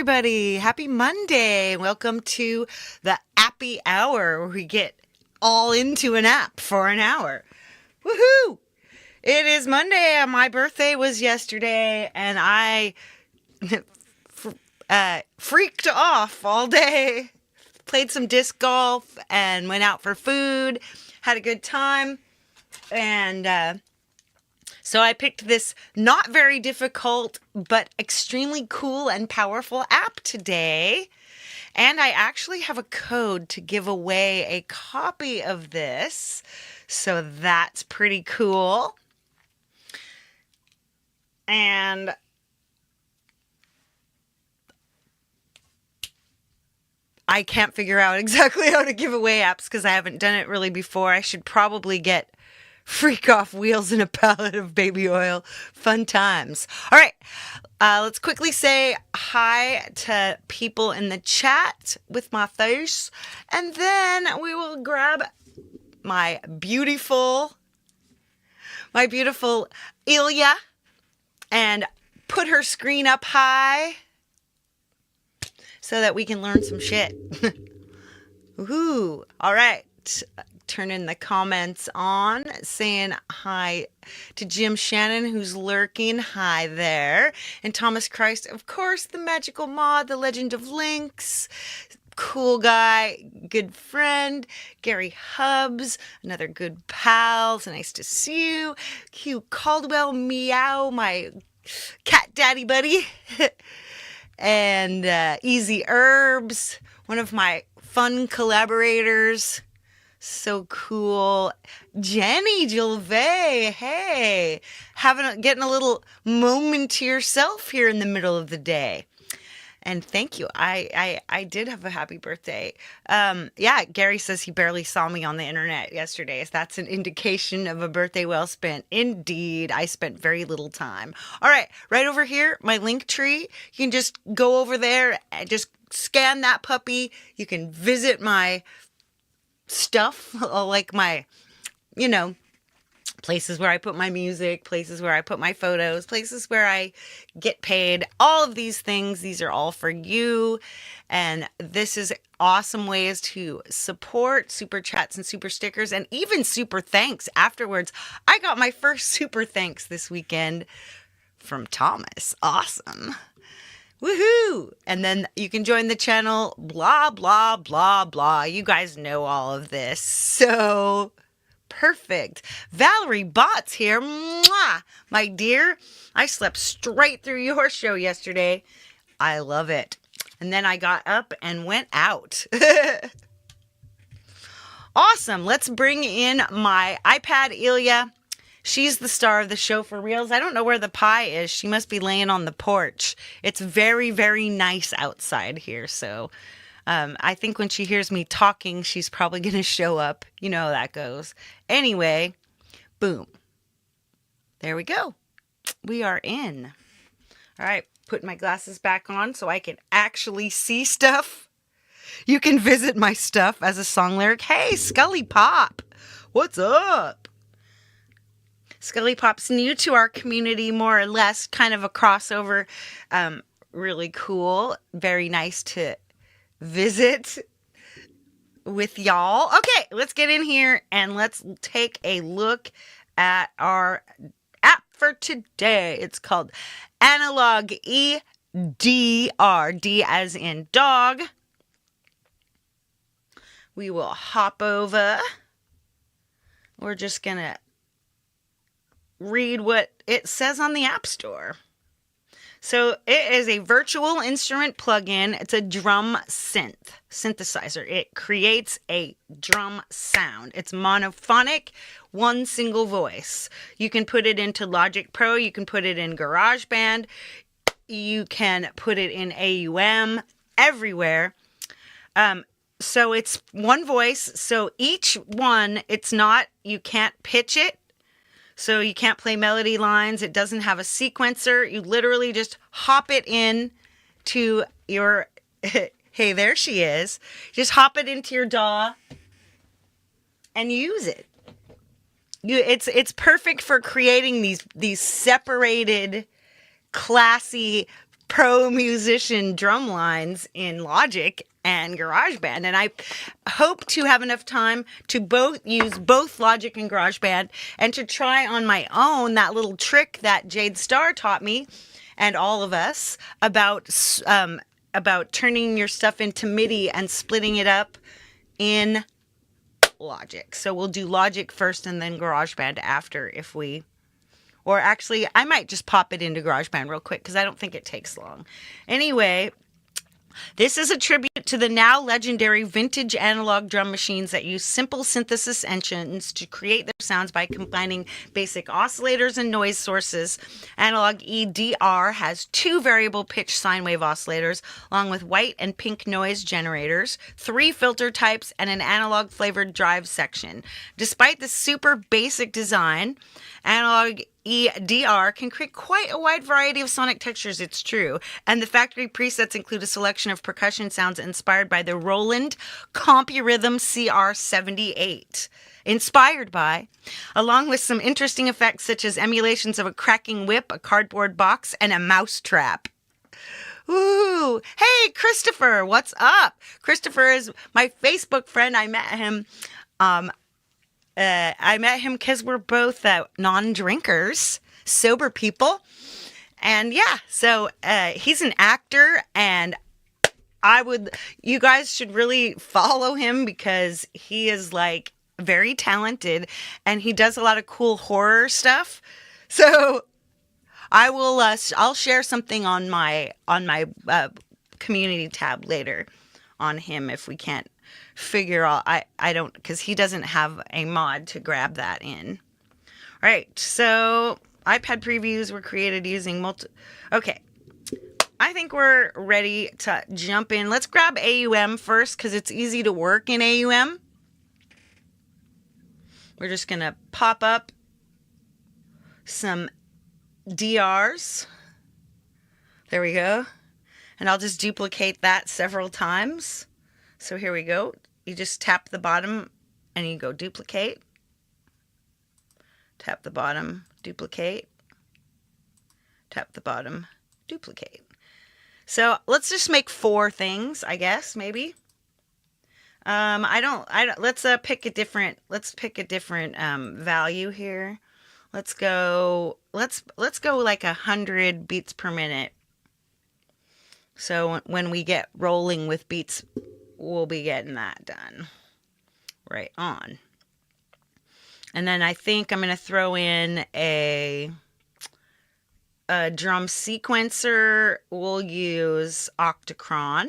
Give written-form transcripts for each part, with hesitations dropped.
everybody. Happy Monday. Welcome to the Appy Hour, where we get all into an app for an hour. Woohoo! It is Monday. My birthday was yesterday, and I freaked off all day. Played some disc golf and went out for food. Had a good time. And so I picked this not very difficult, but extremely cool and powerful app today. And I actually have a code to give away a copy of this. So that's pretty cool. And I can't figure out exactly how to give away apps because I haven't done it really before. I should probably get freak off wheels and a pallet of baby oil. Fun times. All right. Let's quickly say hi to people in the chat with my face. And then we will grab my beautiful Ilya and put her screen up high so that we can learn some shit. Woohoo. All right. Turning the comments on, saying hi to Jim Shannon, who's lurking. Hi there. And Thomas Christ, of course, the magical mod, the legend of Lynx, cool guy, good friend. Gary Hubbs, another good pal. It's nice to see you. Hugh Caldwell, meow, my cat daddy buddy. And Easy Herbs, one of my fun collaborators. So cool. Jenny Gilvay, hey, getting a little moment to yourself here in the middle of the day. And thank you. I did have a happy birthday. Yeah, Gary says he barely saw me on the internet yesterday. So that's an indication of a birthday well spent. Indeed, I spent very little time. All right over here, my link tree. You can just go over there and just scan that puppy. You can visit my stuff, like my, places where I put my music, places where I put my photos, places where I get paid, all of these things. These are all for you. And this is awesome ways to support super chats and super stickers and even super thanks afterwards. I got my first super thanks this weekend from Thomas. Awesome. Woohoo! And then you can join the channel, blah, blah, blah, blah. You guys know all of this. So perfect. Valerie Bott's here. Mwah! My dear, I slept straight through your show yesterday. I love it. And then I got up and went out. Awesome. Let's bring in my iPad, Ilya. She's the star of the show for reals. I don't know where the pie is. She must be laying on the porch. It's very, very nice outside here. So I think when she hears me talking, she's probably going to show up. You know how that goes. Anyway, boom. There we go. We are in. All right. Putting my glasses back on so I can actually see stuff. You can visit my stuff as a song lyric. Hey, Scully Pop. What's up? Scully Pop's new to our community, more or less, kind of a crossover. Really cool. Very nice to visit with y'all. Okay, let's get in here and let's take a look at our app for today. It's called ANALOGyDR. D as in dog. We will hop over. We're just going to read what it says on the App Store. So it is a virtual instrument plugin. It's a drum synthesizer. It creates a drum sound. It's monophonic, one single voice. You can put it into Logic Pro. You can put it in GarageBand. You can put it in AUM, everywhere. So it's one voice. So each one, you can't pitch it. So you can't play melody lines. It doesn't have a sequencer. You literally just hop it in to your, hey, there she is. Just hop it into your DAW and use it. It's perfect for creating these separated, classy pro musician drum lines in Logic and GarageBand. And I hope to have enough time to use both Logic and GarageBand and to try on my own that little trick that Jade Starr taught me and all of us about turning your stuff into MIDI and splitting it up in Logic. So we'll do Logic first and then GarageBand after or actually I might just pop it into GarageBand real quick because I don't think it takes long. Anyway, this is a tribute to the now legendary vintage analog drum machines that use simple synthesis engines to create their sounds by combining basic oscillators and noise sources. ANALOGyDR has 2 variable pitch sine wave oscillators, along with white and pink noise generators, 3 filter types, and an analog flavored drive section. Despite the super basic design, ANALOGyDR can create quite a wide variety of sonic textures, it's true, and the factory presets include a selection of percussion sounds inspired by the Roland CompuRhythm CR78, along with some interesting effects such as emulations of a cracking whip, a cardboard box, and a mouse trap. Ooh, hey, Christopher, what's up? Christopher is my Facebook friend. I met him because we're both non-drinkers, sober people. And yeah, so he's an actor, and you guys should really follow him because he is like very talented and he does a lot of cool horror stuff. So I'll share something on my community tab later on him if we can't figure out. I don't, because he doesn't have a mod to grab that in. All right, so iPad previews were created using okay, I think we're ready to jump in. Let's grab AUM first because it's easy to work in AUM. We're just gonna pop up some DRs. There we go. And I'll just duplicate that several times. So here we go. You just tap the bottom and you go duplicate. Tap the bottom, duplicate. Tap the bottom, duplicate. So let's just make 4 things, I guess, maybe. Let's pick a different value here. Let's go like 100 beats per minute. So when we get rolling with beats, we'll be getting that done. Right on. And then I think I'm going to throw in a drum sequencer. We'll use Octocron,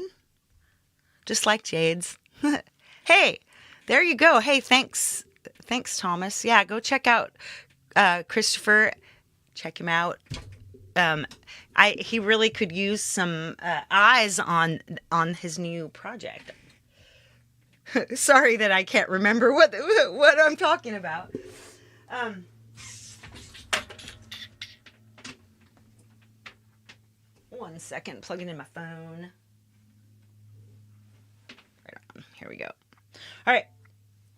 just like Jade's. Hey, there you go. Hey, thanks, Thomas. Yeah, go check out Christopher. Check him out. He really could use some eyes on his new project. Sorry that I can't remember what I'm talking about. One second, plugging in my phone. Right on. Here we go. All right.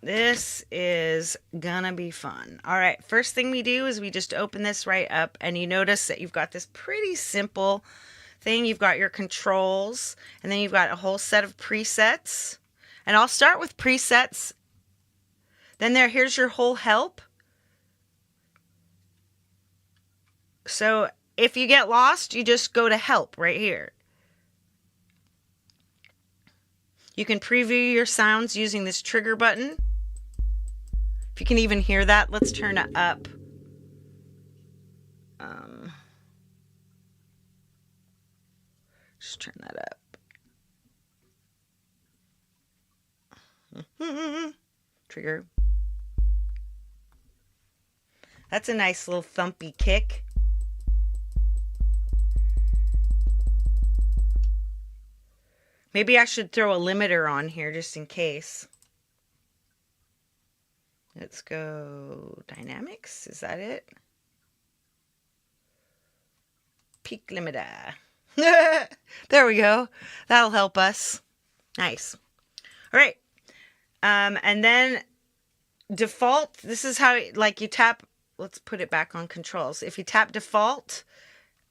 This is gonna be fun. All right, first thing we do is we just open this right up, and you notice that you've got this pretty simple thing. You've got your controls, and then you've got a whole set of presets. And I'll start with presets. Then here's your whole help. So if you get lost, you just go to help right here. You can preview your sounds using this trigger button. If you can even hear that, let's turn it up. Just turn that up. Trigger. That's a nice little thumpy kick. Maybe I should throw a limiter on here just in case. Let's go dynamics. Is that it? Peak limiter. There we go. That'll help us. Nice. All right. And then default, this is how, like, you tap, let's put it back on controls. If you tap default,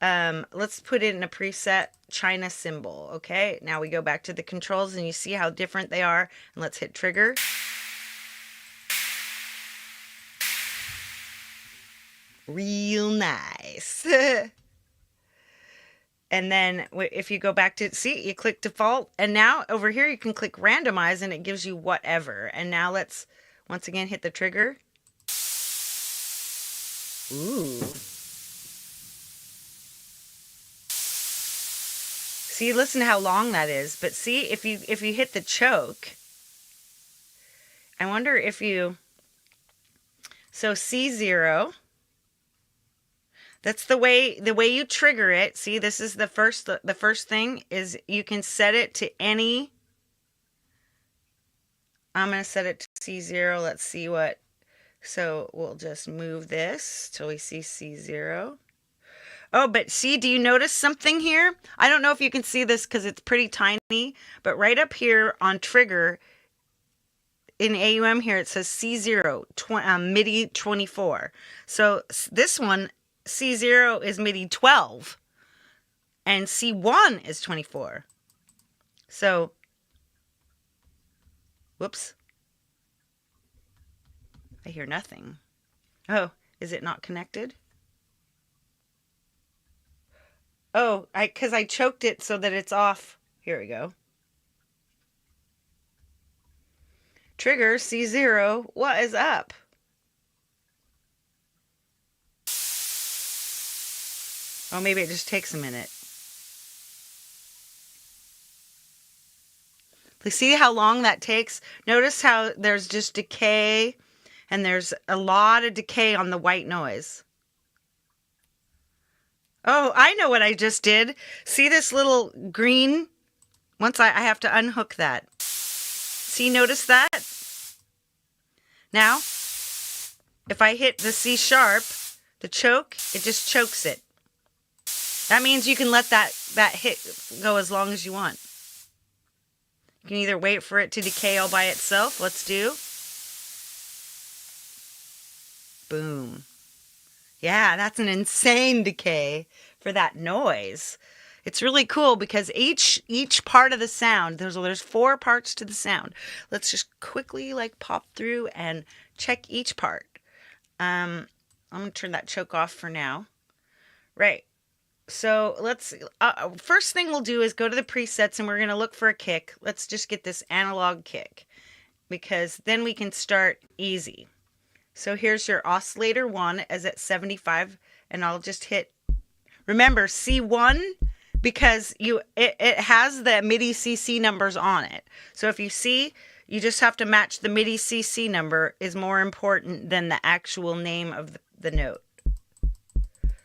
Let's put it in a preset China symbol. Okay, now we go back to the controls and you see how different they are. And let's hit trigger. Real nice. And then if you go back to, see, you click default. And now over here you can click randomize and it gives you whatever. And now let's once again hit the trigger. Ooh. See, listen to how long that is. But see, if you hit the choke, I wonder if you, so C0, that's the way you trigger it. See, this is the first thing is you can set it to any. I'm going to set it to C0. Let's see what. So we'll just move this till we see C0. Oh, but see, do you notice something here? I don't know if you can see this because it's pretty tiny, but right up here on trigger in AUM here, it says C0, MIDI 24. So this one, C0 is MIDI 12 and C1 is 24. So, whoops. I hear nothing. Oh, is it not connected? Oh, because I choked it so that it's off. Here we go. Trigger C0. What is up? Oh, maybe it just takes a minute. Please see how long that takes. Notice how there's just decay and there's a lot of decay on the white noise. Oh, I know what I just did. See this little green? Once I have to unhook that. See, notice that? Now, if I hit the C sharp, the choke, it just chokes it. That means you can let that hit go as long as you want. You can either wait for it to decay all by itself. Let's do. Boom. Yeah, that's an insane decay for that noise. It's really cool because each part of the sound, there's 4 parts to the sound. Let's just quickly like pop through and check each part. I'm going to turn that choke off for now. Right. So let's, first thing we'll do is go to the presets and we're going to look for a kick. Let's just get this analog kick because then we can start easy. So here's your oscillator 1 as at 75 and I'll just hit, remember C1 because it has the MIDI CC numbers on it. So if you see, you just have to match the MIDI CC number is more important than the actual name of the note.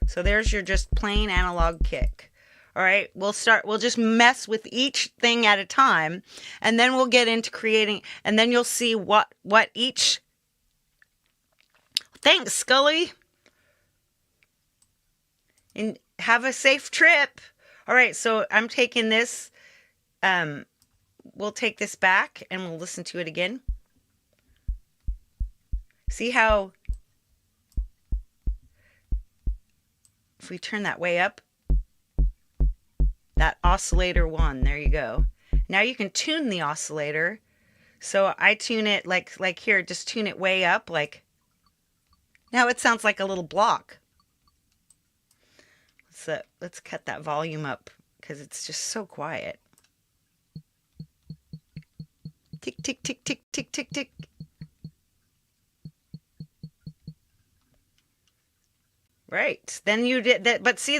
So there's your just plain analog kick. All right, we'll just mess with each thing at a time and then we'll get into creating, and then you'll see what each. Thanks, Scully. And have a safe trip. All right, so I'm taking this. We'll take this back and we'll listen to it again. See how if we turn that way up, that oscillator 1, there you go. Now you can tune the oscillator. So I tune it like here, just tune it way up like. Now it sounds like a little block. Let's cut that volume up because it's just so quiet. Tick, tick, tick, tick, tick, tick, tick. Right. Then you did that. But see,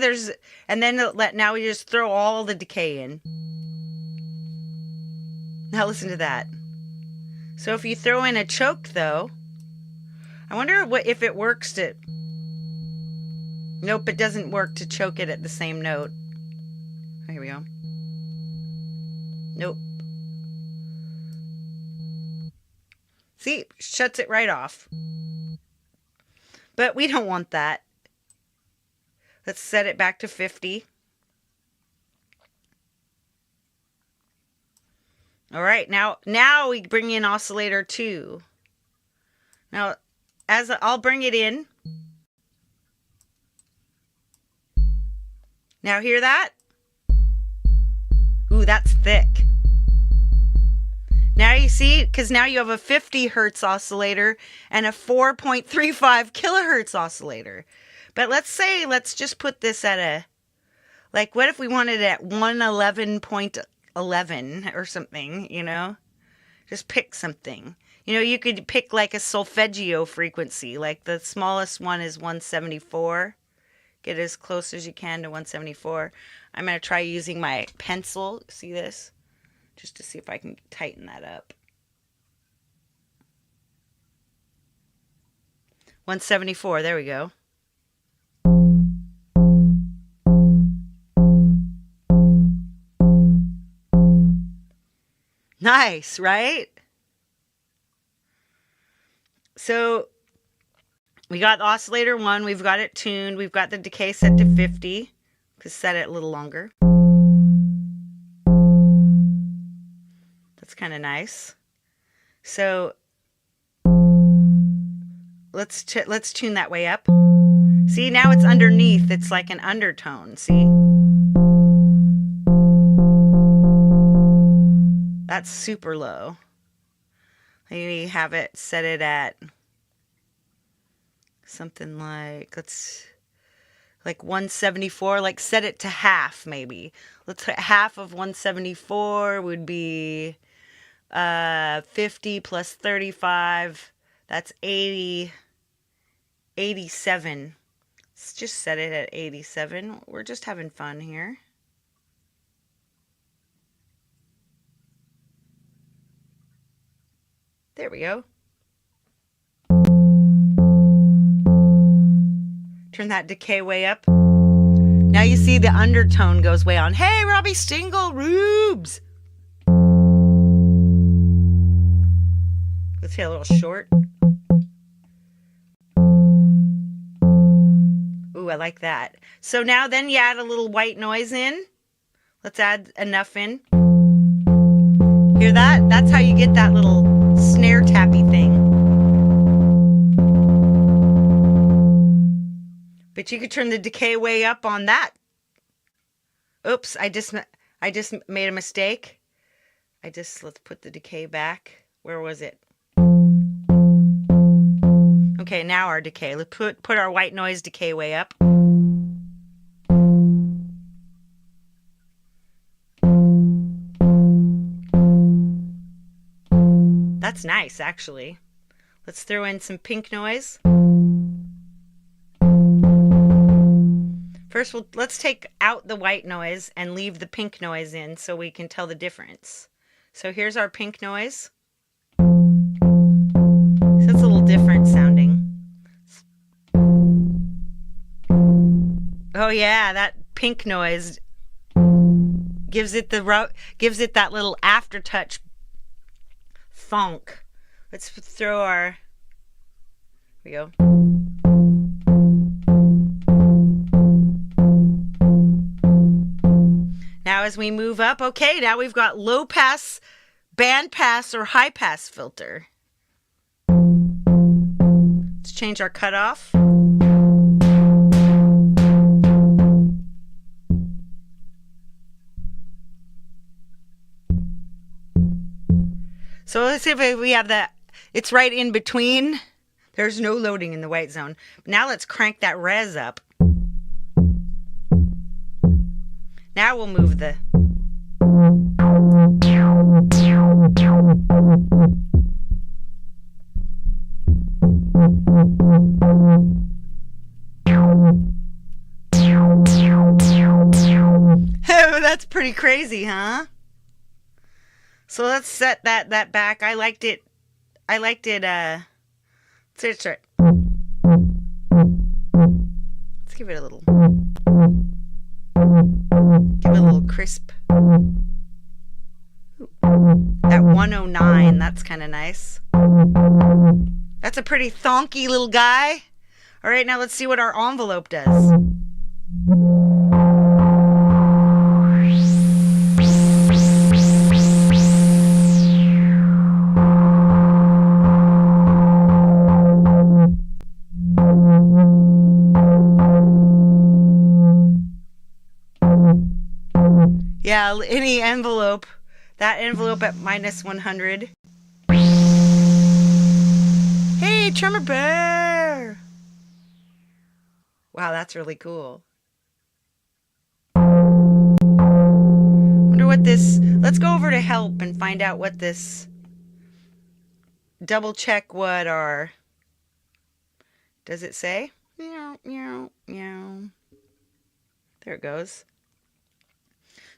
and then now we just throw all the decay in. Now listen to that. So if you throw in a choke though, I wonder if it works to. Nope, it doesn't work to choke it at the same note. Oh, here we go. Nope. See, shuts it right off. But we don't want that. Let's set it back to 50. All right, now we bring in oscillator 2. Now, I'll bring it in. Now hear that? Ooh, that's thick. Now you see, because now you have a 50 hertz oscillator and a 4.35 kilohertz oscillator. But let's just put this at a, like, what if we wanted it at 111.11 or something, you know? Just pick something. You know, you could pick like a solfeggio frequency, like the smallest one is 174. Get as close as you can to 174. I'm going to try using my pencil. See this? Just to see if I can tighten that up. 174, there we go. Nice, right? So we got oscillator 1, we've got it tuned, we've got the decay set to 50, because set it a little longer. That's kind of nice. So let's tune that way up. See, now it's underneath, it's like an undertone, see? That's super low. Maybe have it, set it at something like, like 174, like set it to half maybe. Let's half of 174 would be 50 plus 35, that's 80, 87. Let's just set it at 87. We're just having fun here. There we go. Turn that decay way up. Now you see the undertone goes way on. Hey, Robbie Stingle, Rubes! Let's hit a little short. Ooh, I like that. So now then you add a little white noise in. Let's add enough in. Hear that? That's how you get that little snare tappy thing. But you could turn the decay way up on that. Oops, I just made a mistake. Let's put the decay back. Where was it? Okay, now our decay. Let's put our white noise decay way up. That's nice, actually. Let's throw in some pink noise. First, let's take out the white noise and leave the pink noise in so we can tell the difference. So here's our pink noise. So it's a little different sounding. Oh yeah, that pink noise gives it that little aftertouch funk. Let's throw our, here we go. Now as we move up, okay, now we've got low pass, band pass, or high pass filter. Let's change our cutoff. So let's see if we have that. It's right in between. There's no loading in the white zone. Now let's crank that res up. Now we'll move the... Oh, that's pretty crazy, huh? So let's set that back. I liked it, let's give it a little, crisp. Ooh, that 109, that's kind of nice. That's a pretty thonky little guy. All right, now let's see what our envelope does. Yeah, any envelope. That envelope at minus 100. Hey, Tremor Bear! Wow, that's really cool. Wonder what this... Let's go over to help and find out what this... Double check what our... Does it say? Meow, meow, meow. There it goes.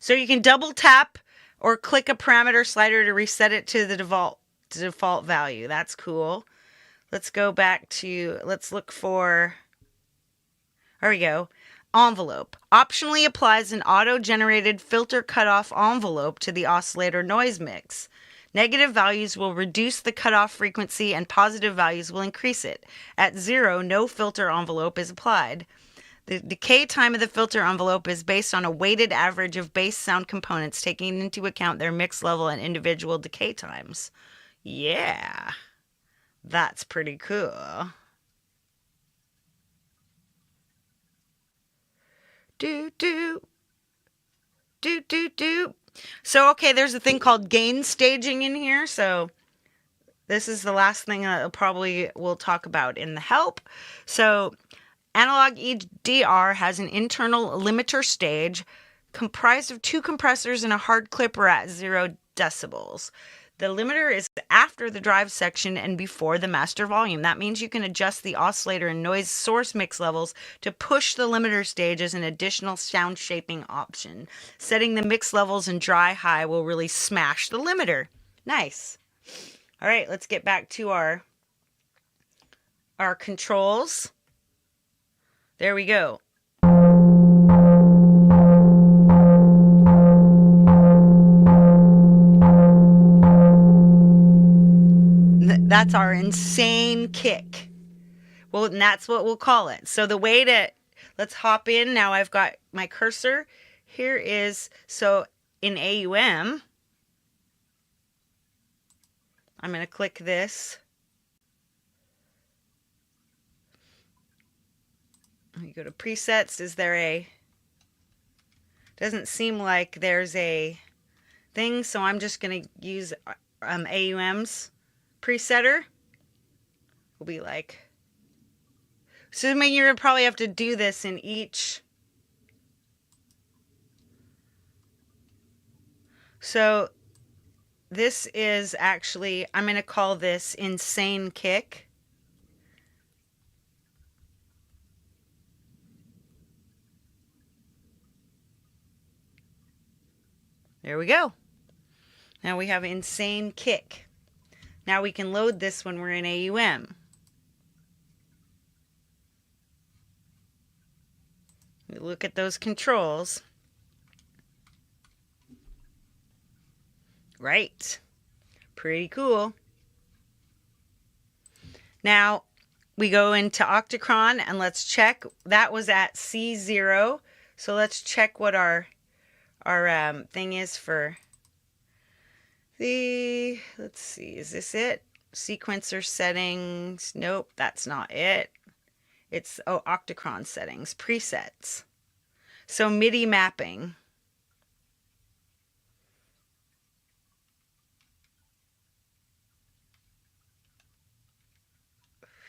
So you can double tap or click a parameter slider to reset it to the default value. That's cool. Let's go back to, let's look for, there we go. Envelope. Optionally applies an auto-generated filter cutoff envelope to the oscillator noise mix. Negative values will reduce the cutoff frequency and positive values will increase it. At 0, no filter envelope is applied. The decay time of the filter envelope is based on a weighted average of bass sound components, taking into account their mix level and individual decay times. Yeah, that's pretty cool. Do, do, do, do, do. So, okay, there's a thing called gain staging in here. So this is the last thing that probably we'll talk about in the help. So ANALOGyDR has an internal limiter stage comprised of 2 compressors and a hard clipper at 0 decibels. The limiter is after the drive section and before the master volume. That means you can adjust the oscillator and noise source mix levels to push the limiter stage as an additional sound shaping option. Setting the mix levels in dry high will really smash the limiter. Nice. All right, let's get back to our controls. There we go. That's our insane kick. Well, and that's what we'll call it. So the way to, let's hop in. Now I've got my cursor. Here is, so in AUM, I'm going to click this. You go to presets. Is there a, doesn't seem like there's a thing, so I'm just going to use AUM's presetter. Will be like, so I mean, you're going to probably have to do this in each. So this is actually, I'm going to call this insane kick. There we go. Now we have insane kick. Now we can load this when we're in AUM. We look at those controls. Right. Pretty cool. Now we go into Octocron and let's check. That was at C0. So let's check what our thing is for the, let's see, is this it? Sequencer settings. Nope, that's not it. It's, oh, Octocron settings, presets. So MIDI mapping.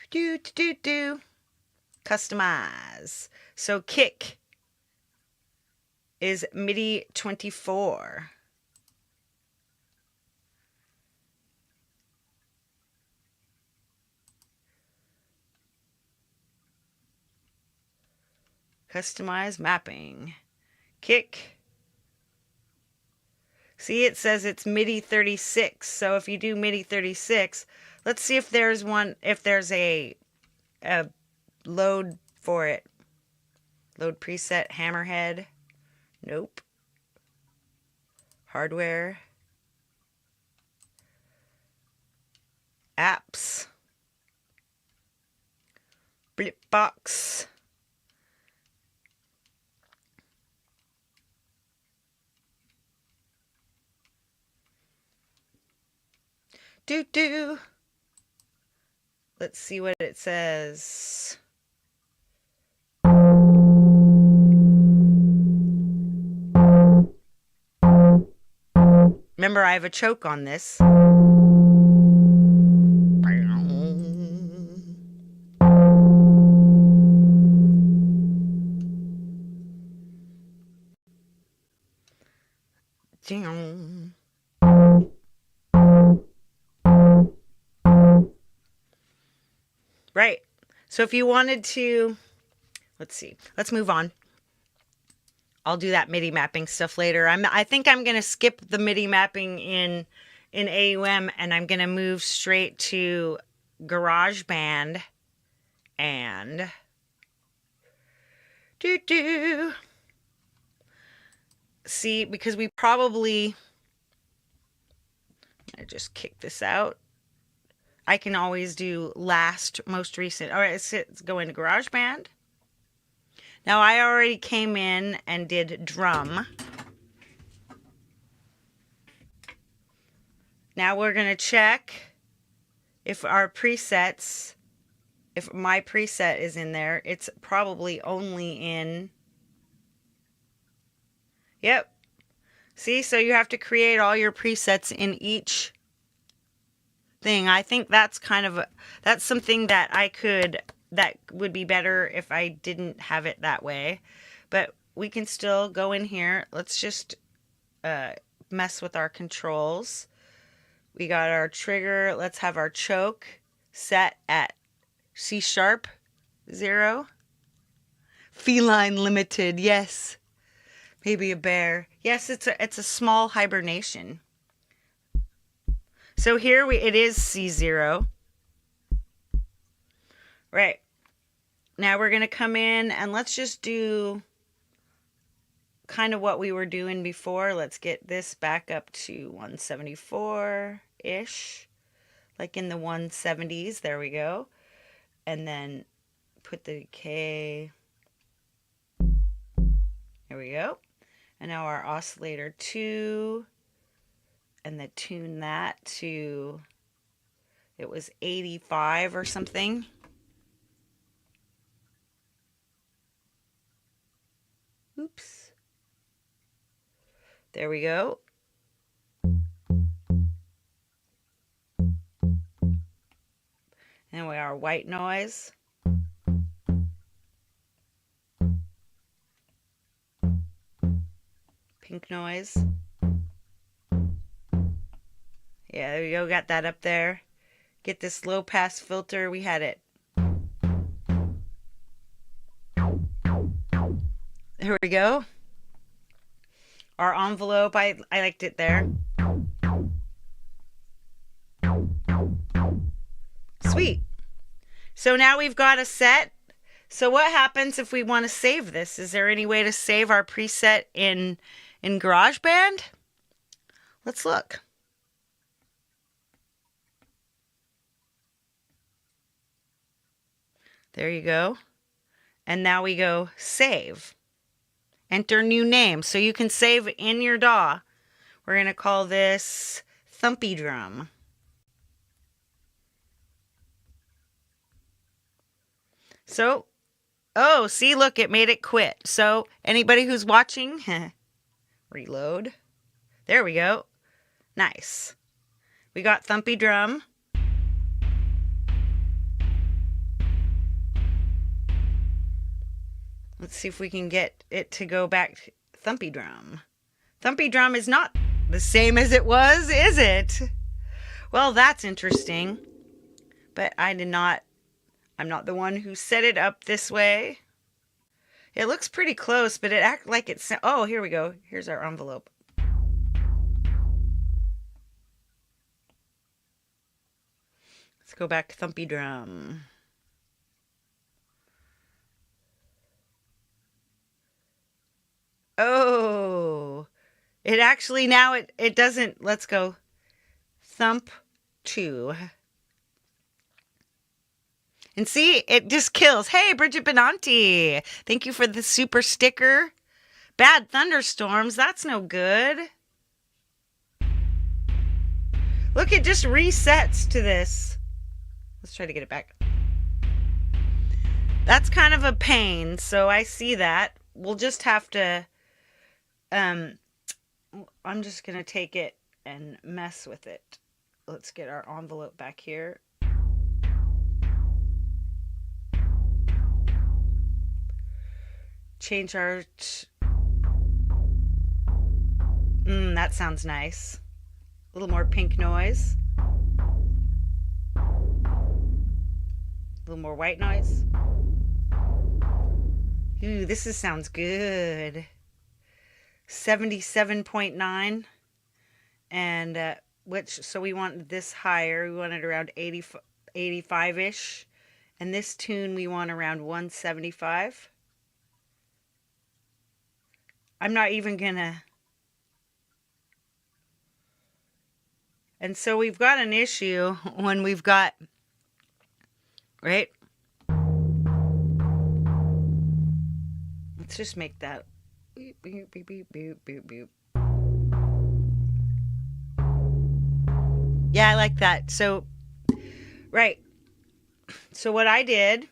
Do. Customize. So kick is MIDI 24. Customize mapping. Kick. See, it says it's MIDI 36. So if you do MIDI 36, let's see if there's one, if there's a load for it. Load preset hammerhead. Nope. Hardware. Apps. Blipbox. Do. Let's see what it says. Remember, I have a choke on this. Right. So if you wanted to, let's see, let's move on. I'll do that MIDI mapping stuff later. I think I'm going to skip the MIDI mapping in AUM, and I'm going to move straight to GarageBand and see, because we probably, I just kick this out. I can always do most recent. All right, let's go into GarageBand. Now I already came in and did drum. Now we're going to check if our presets, if my preset is in there. It's probably only in, yep. See, so you have to create all your presets in each thing. I think that's that's something that that would be better if I didn't have it that way. But we can still go in here. Let's just mess with our controls. We got our trigger. Let's have our choke set at C#, 0. Feline limited, yes. Maybe a bear. Yes, it's a small hibernation. So here it is C0. Right. Now we're going to come in and let's just do kind of what we were doing before. Let's get this back up to 174-ish. Like in the 170s. There we go. And then put the K. There we go. And now our oscillator 2. And then tune that to, it was 85 or something. Oops. There we go. And we are white noise. Pink noise. Yeah, there we go. Got that up there. Get this low pass filter. We had it. Here we go. Our envelope, I liked it there. Sweet. So now we've got a set. So what happens if we want to save this? Is there any way to save our preset in GarageBand? Let's look. There you go. And now we go save. Enter new name. So you can save in your DAW. We're going to call this Thumpy Drum. So, oh, see, look, it made it quit. So anybody who's watching, reload. There we go. Nice. We got Thumpy Drum. Let's see if we can get it to go back to Thumpy Drum. Thumpy Drum is not the same as it was, is it? Well, that's interesting. But I'm not the one who set it up this way. It looks pretty close, but it acts like it's, oh, here we go. Here's our envelope. Let's go back to Thumpy Drum. Oh, it actually now it doesn't. Let's go thump 2. And see, it just kills. Hey, Bridget Benanti, thank you for the super sticker. Bad thunderstorms, that's no good. Look, it just resets to this. Let's try to get it back. That's kind of a pain, so I see that. We'll just have to, I'm just going to take it and mess with it. Let's get our envelope back here. Change our... that sounds nice. A little more pink noise. A little more white noise. Ooh, sounds good. 77.9. And so we want this higher. We want it around 85-ish. And this tune we want around 175. I'm not even gonna... And so we've got an issue when we've got... Right? Let's just make that... Beep, beep, beep, beep, beep, beep, beep. Yeah, I like that. So, right. So what I did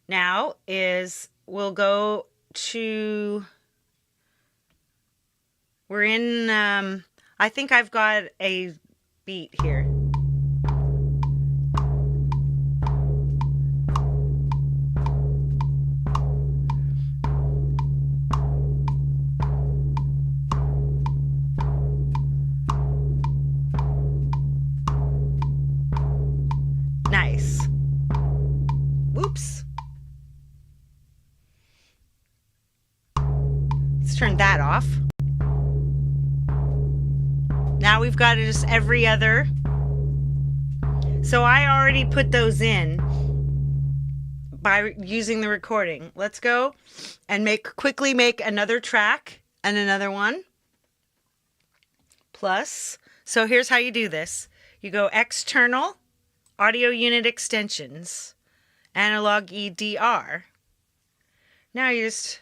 now is we'll go to... We're in... I think I've got a beat here. Nice. Whoops. Let's turn that off. Now we've got just every other. So I already put those in by using the recording. Let's go and quickly make another track and another one. Plus, so here's how you do this. You go external, audio unit extensions, ANALOGyDR. Now you just...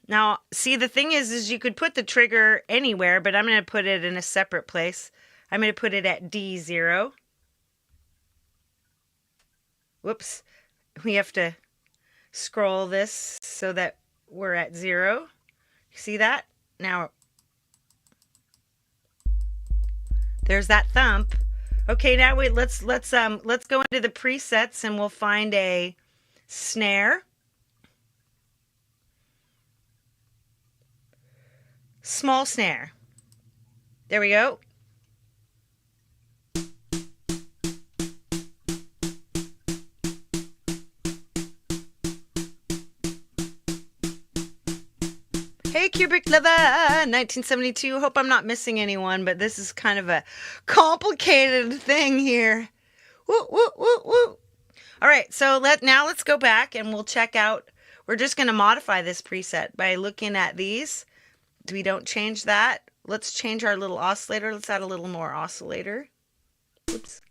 Now, see, the thing is you could put the trigger anywhere, but I'm going to put it in a separate place. I'm going to put it at D0. Whoops. We have to scroll this so that we're at 0. See that? Now, there's that thump. Okay, now let's go into the presets and we'll find a snare. Small snare. There we go. Hey, Cubic Lover 1972. Hope I'm not missing anyone, but this is kind of a complicated thing here. Woo, woo, woo, woo. All right, so let's go back and we'll check out. We're just going to modify this preset by looking at these. We don't change that. Let's change our little oscillator. Let's add a little more oscillator. Oops.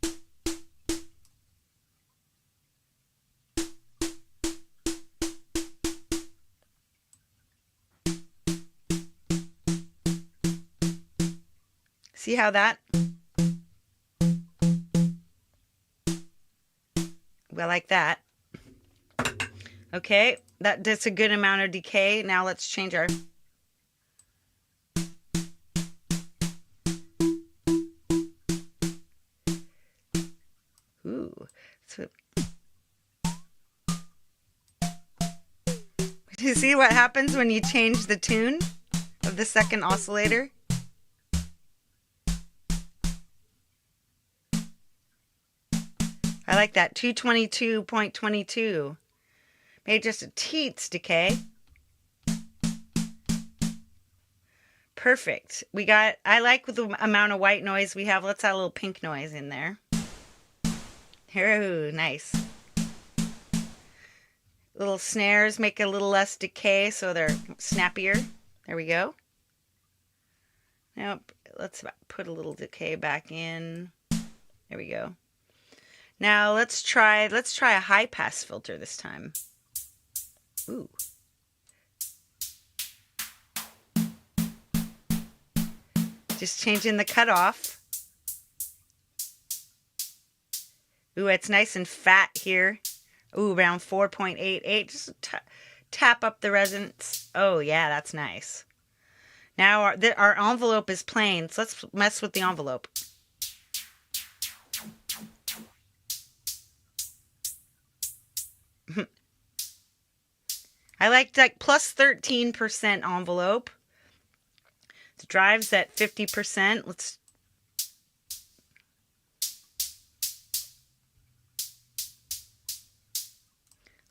See how that? Well, like that. Okay, that's a good amount of decay. Now let's change our... You see what happens when you change the tune of the second oscillator? I like that. 222.22. Maybe just a teats decay. Perfect. I like the amount of white noise we have. Let's add a little pink noise in there. Oh, nice. Little snares make a little less decay so they're snappier. There we go. Now let's put a little decay back in. There we go. Now let's try a high pass filter this time. Ooh. Just changing the cutoff. Ooh, it's nice and fat here. Ooh, around 4.88. Just tap up the resonance. Oh, yeah, that's nice. Now our envelope is plain, so let's mess with the envelope. I like plus 13% envelope. The drive's at 50%. Let's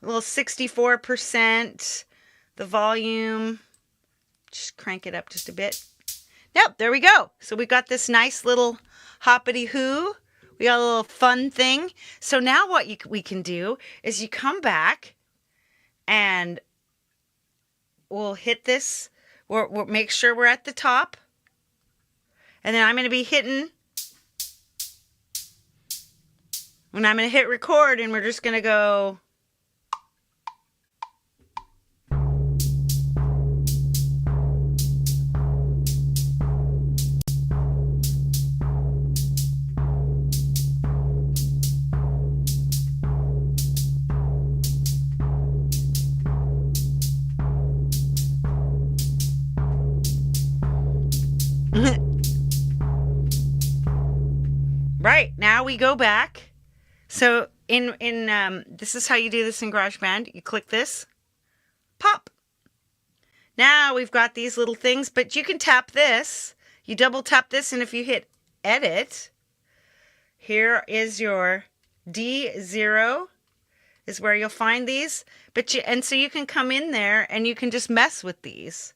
a little 64%. The volume, just crank it up just a bit. Yep, there we go. So we got this nice little hoppity hoo. We got a little fun thing. So now what we can do is you come back and we'll hit this. We'll make sure we're at the top. And then I'm going to be hitting. And I'm going to hit record and we're just going to go. Right, now we go back. So in this is how you do this in GarageBand. You click this, pop. Now we've got these little things, but you can tap this. You double tap this, and if you hit edit, here is your D0 is where you'll find these. And so you can come in there and you can just mess with these.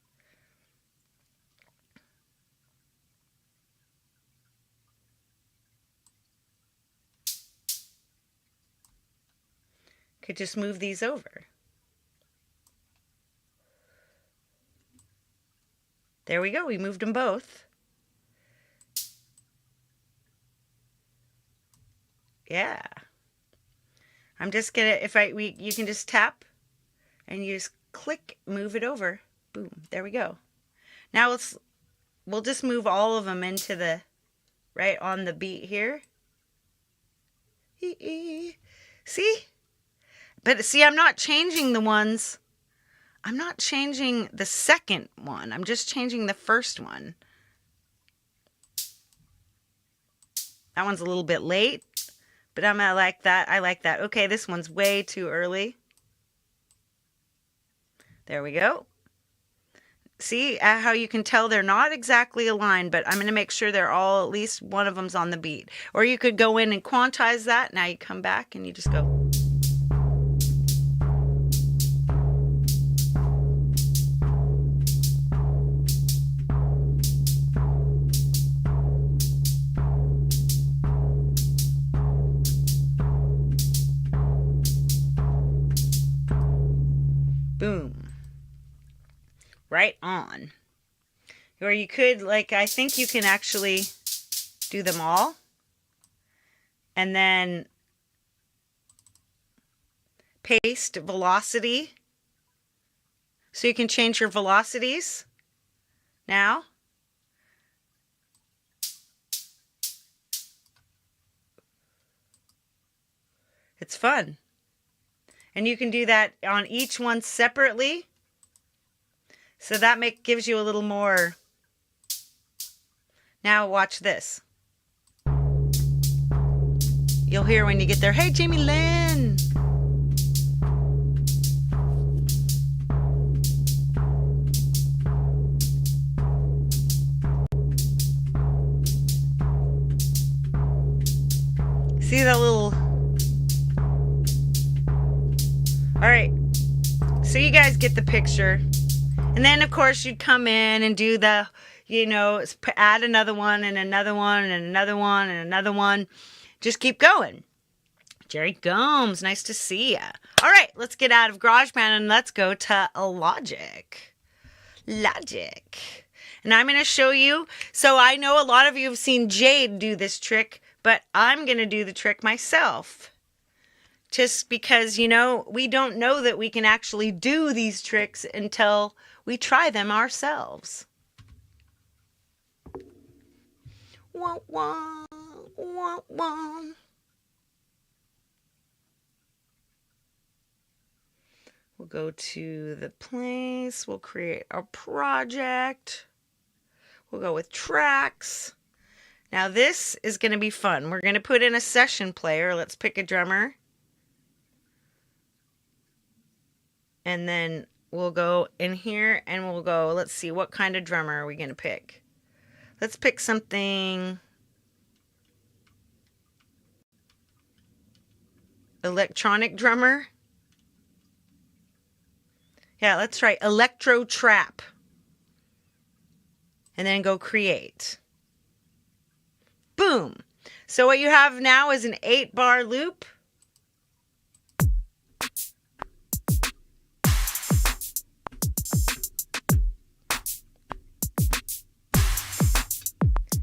Could just move these over. There we go. We moved them both. Yeah. I'm just gonna you can just tap and you just click, move it over. Boom. There we go. Now we'll just move all of them into the right on the beat here. See? But see, I'm not changing the ones. I'm not changing the second one. I'm just changing the first one. That one's a little bit late, but I'm gonna like that. I like that. Okay, this one's way too early. There we go. See how you can tell they're not exactly aligned, but I'm going to make sure they're all, at least one of them's on the beat. Or you could go in and quantize that. Now you come back and you just go. Boom. Right on. Or you could, I think you can actually do them all. And then paste velocity. So you can change your velocities now. It's fun. And you can do that on each one separately. So that gives you a little more. Now watch this. You'll hear when you get there, hey, Jamie Lynn. See that little. All right. So you guys get the picture. And then, of course, you'd come in and do the, add another one and another one and another one and another one. Just keep going. Jerry Gomes, nice to see ya. All right, let's get out of GarageBand and let's go to Logic. And I'm going to show you. So I know a lot of you have seen Jade do this trick, but I'm going to do the trick myself. Just because, we don't know that we can actually do these tricks until we try them ourselves. Wah, wah, wah, wah. We'll go to the place. We'll create a project. We'll go with tracks. Now this is going to be fun. We're going to put in a session player. Let's pick a drummer. And then we'll go in here and we'll go, let's see, what kind of drummer are we going to pick? Let's pick something electronic drummer. Yeah, let's try electro trap. And then go create. Boom. So what you have now is an 8-bar loop.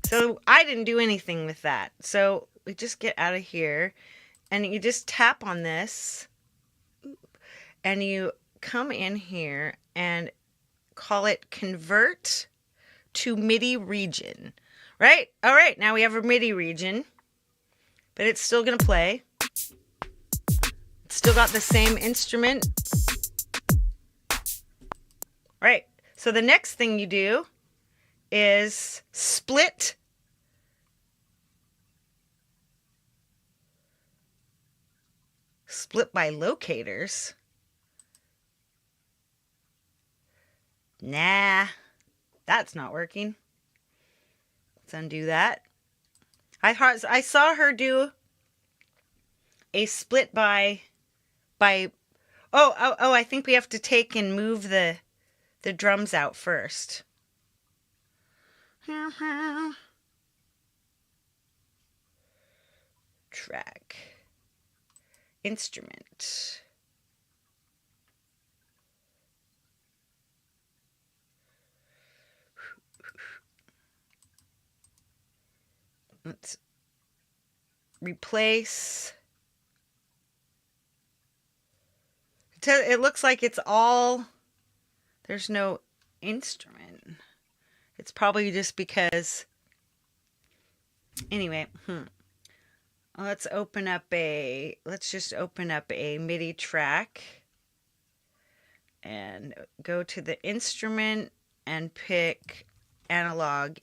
So I didn't do anything with that. So we just get out of here and you just tap on this and you come in here and call it convert to MIDI region, right? All right, now we have a MIDI region, but it's still gonna play. It's still got the same instrument. Right, so the next thing you do is split by locators. Nah, that's not working. Let's undo that. I saw her do a split by oh, I think we have to take and move the drums out first. Track. Instrument. Let's replace. It looks like it's all, there's no instrument. It's probably just because, anyway, let's just open up a MIDI track and go to the instrument and pick analog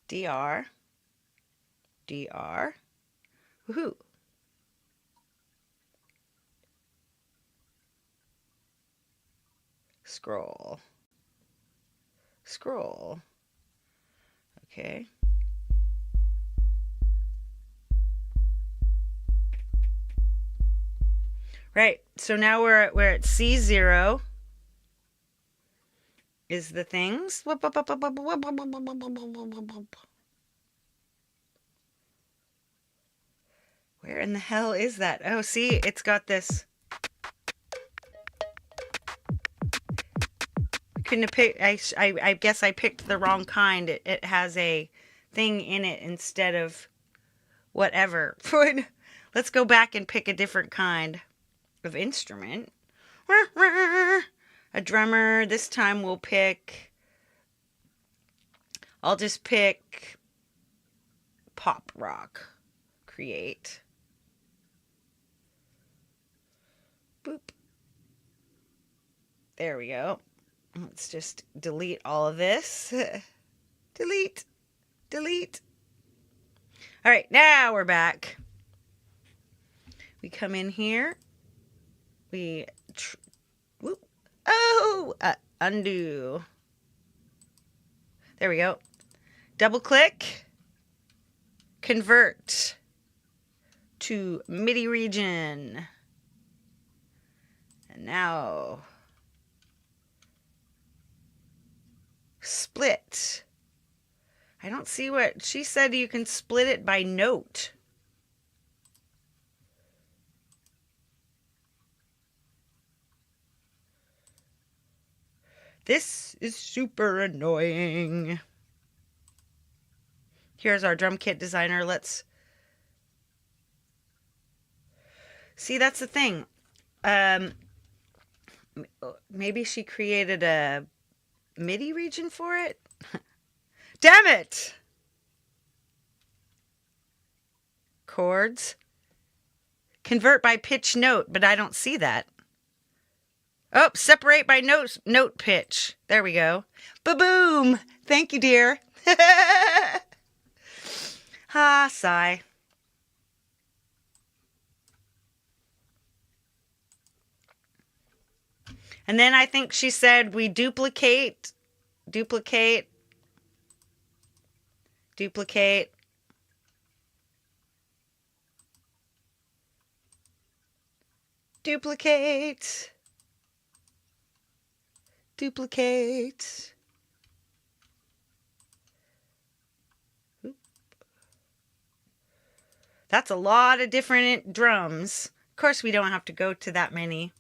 DR. Woohoo. Scroll. Okay. Right. So now we're at C0 is the things. Where in the hell is that? Oh, see, it's got this. Couldn't have picked. I guess I picked the wrong kind. It has a thing in it instead of whatever. Let's go back and pick a different kind of instrument. A drummer. This time we'll pick. I'll just pick pop rock. Create. Boop. There we go. Let's just delete all of this. Delete. All right, now we're back. We come in here. We undo. There we go. Double click. Convert to MIDI region. And now split. I don't see what she said. You can split it by note. This is super annoying. Here's our drum kit designer. Let's see. That's the thing. Maybe she created a MIDI region for it. Damn it! Chords. Convert by pitch note, but I don't see that. Oh, separate by note pitch. There we go. Ba-boom. Thank you, dear. Ha, sigh. And then I think she said we duplicate, duplicate, duplicate. Duplicate. Duplicate. Oop. That's a lot of different drums. Of course, we don't have to go to that many.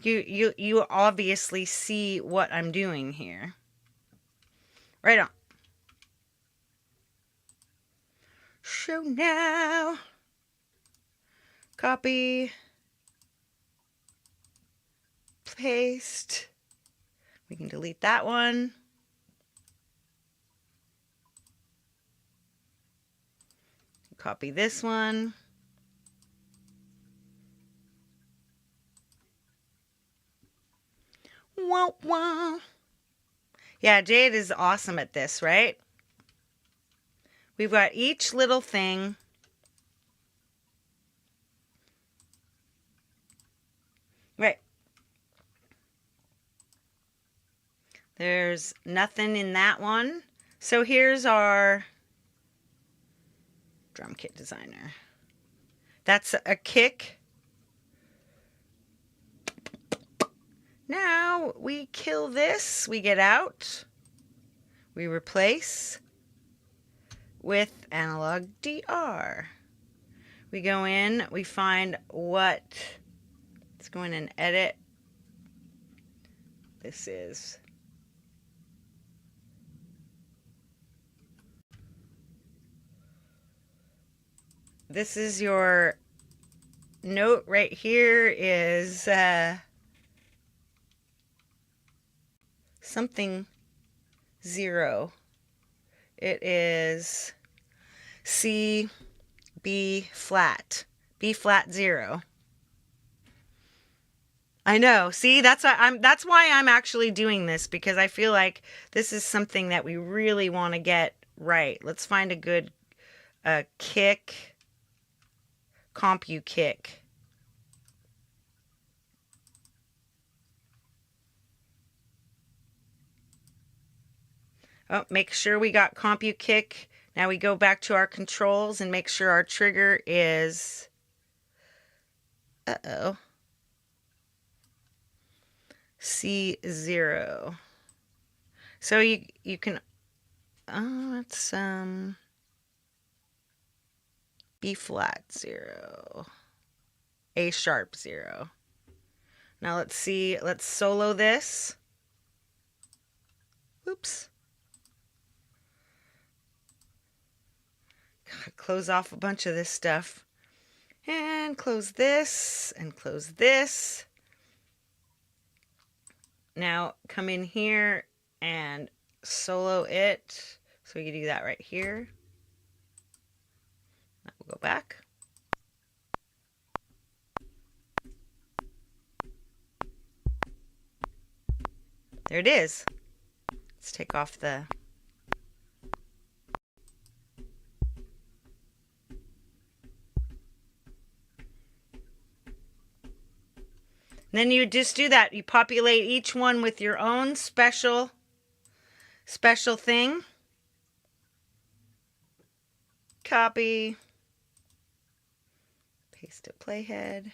You obviously see what I'm doing here. Right on. Show now. Copy. Paste. We can delete that one. Copy this one. Wah, wah. Yeah, Jade is awesome at this, right? We've got each little thing. Right. There's nothing in that one. So here's our drum kit designer. That's a kick. Now we kill this, we get out, we replace with ANALOGyDR. We go in, we find what, let's go in and edit. This is your note right here is something 0. It is C, B flat 0. I know. See, that's why I'm actually doing this, because I feel like this is something that we really want to get right. Let's find a good kick, compu kick. Oh, make sure we got compu kick. Now we go back to our controls and make sure our trigger is, C0. So you can, it's B flat 0, A sharp 0. Now let's see, let's solo this. Oops. Close off a bunch of this stuff. And close this, and close this. Now come in here and solo it. So we can do that right here. We'll go back. There it is. Let's take off the... Then you just do that. You populate each one with your own special thing. Copy. Paste to playhead.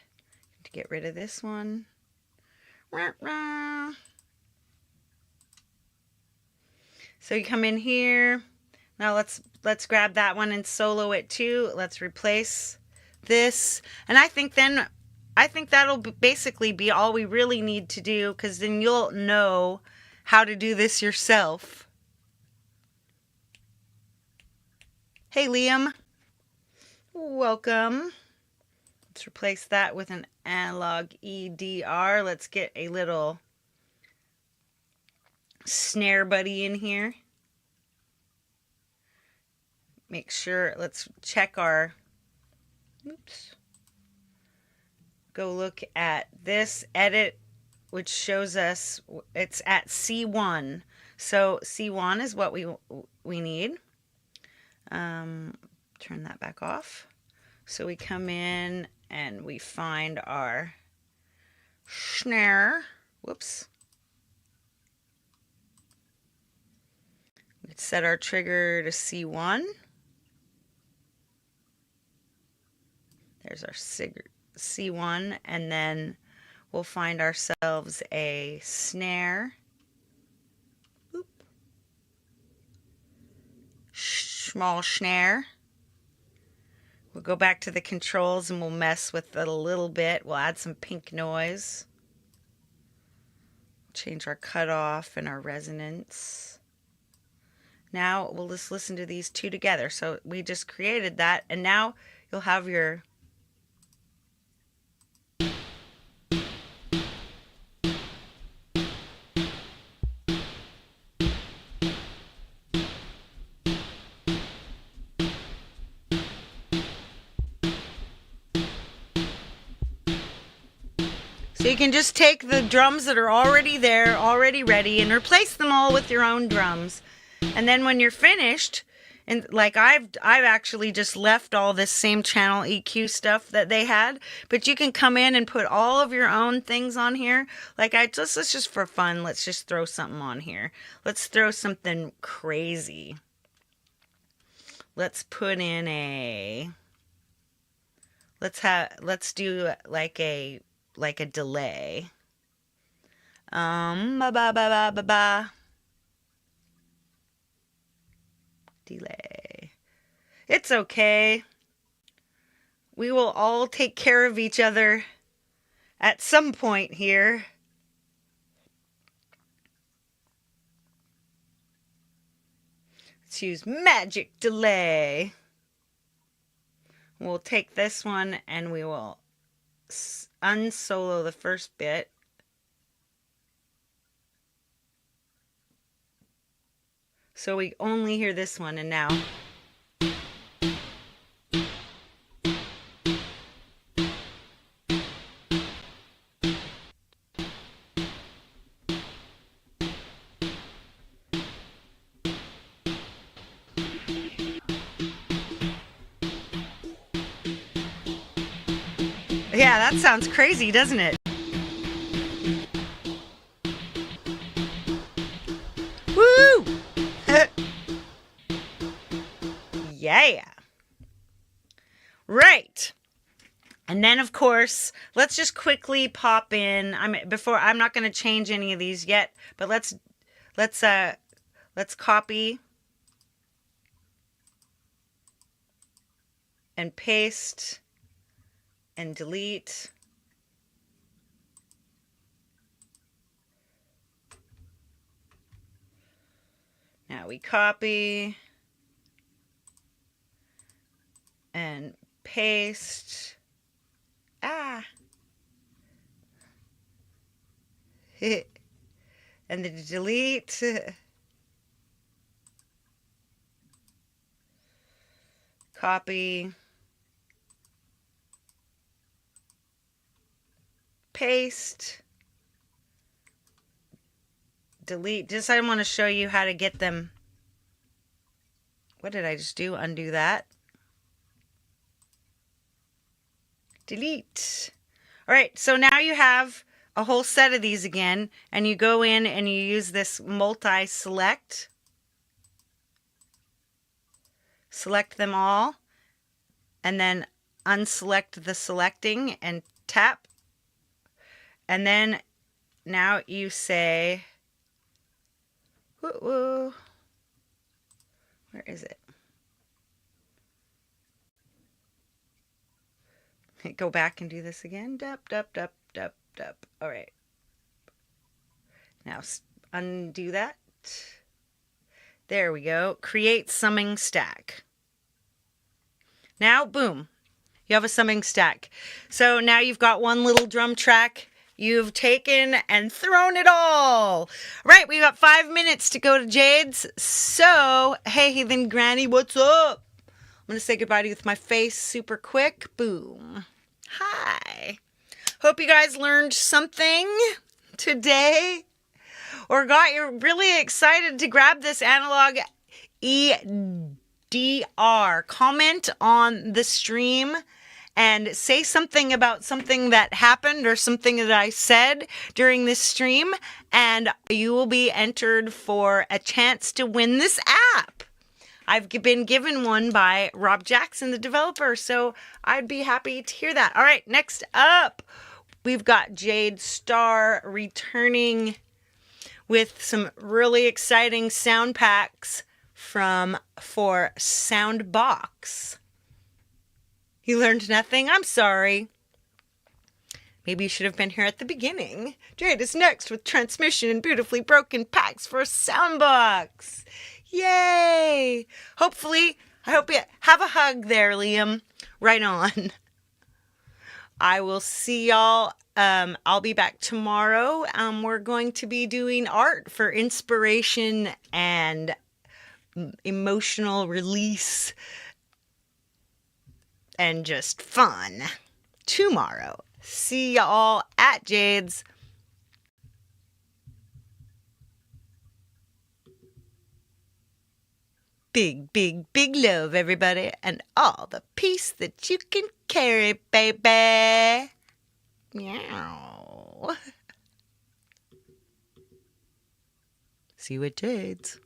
To get rid of this one. So you come in here. Now let's grab that one and solo it too. Let's replace this. And I think that'll basically be all we really need to do, because then you'll know how to do this yourself. Hey, Liam. Welcome. Let's replace that with an ANALOGyDR. Let's get a little snare buddy in here. Make sure, let's check our, oops. Go look at this, edit which shows us it's at C1. So C1 is what we need. Turn that back off. So we come in and we find our snare. Whoops. We set our trigger to C1. There's our C1, and then we'll find ourselves a snare. Boop. Small snare. We'll go back to the controls and we'll mess with it a little bit. We'll add some pink noise. Change our cutoff and our resonance. Now we'll just listen to these two together. So we just created that, and now you'll have your So you can just take the drums that are already there, already ready, and replace them all with your own drums. And then when you're finished, and like I've actually just left all this same channel EQ stuff that they had, but you can come in and put all of your own things on here. Like let's just for fun, let's just throw something on here. Let's throw something crazy. Let's put in a, let's do like a delay. Ba ba ba ba ba ba. Delay. It's okay. We will all take care of each other at some point here. Let's use magic delay. We'll take this one and we will unsolo the first bit. So we only hear this one, and now. Yeah, that sounds crazy, doesn't it? Woo! Yeah. Right. And then of course, let's just quickly pop in. I'm not going to change any of these yet, but let's copy and paste and delete. Now we copy and paste. And then delete. Copy. Paste. Delete. Just I want to show you how to get them. What did I just do? Undo that. Delete. All right, so now you have a whole set of these again, and you go in and you use this multi-select. Select them all, and then unselect the selecting and tap. And then now you say, woo-woo. Where is it? Go back and do this again. Dup, dup, dup, dup, dup. All right. Now undo that. There we go. Create summing stack. Now, boom. You have a summing stack. So now you've got one little drum track. You've taken and thrown it all. Right, we've got 5 minutes to go to Jade's. So, hey, Heathen Granny, what's up? I'm going to say goodbye to you with my face super quick. Boom. Hi. Hope you guys learned something today or got you really excited to grab this analog EDR, comment on the stream and say something about something that happened or something that I said during this stream, and you will be entered for a chance to win this app. I've been given one by Rob Jackson, the developer, so I'd be happy to hear that. All right, next up, we've got Jade Star returning with some really exciting sound packs for Soundbox. You learned nothing? I'm sorry. Maybe you should have been here at the beginning. Jade is next with transmission and beautifully broken packs for Soundbox. Yay! Hopefully, I hope you have a hug there, Liam. Right on. I will see y'all. I'll be back tomorrow. We're going to be doing art for inspiration and emotional release and just fun tomorrow. See y'all at Jade's. Big, big, big love, everybody, and all the peace that you can carry, baby. Meow. See you at Jade's.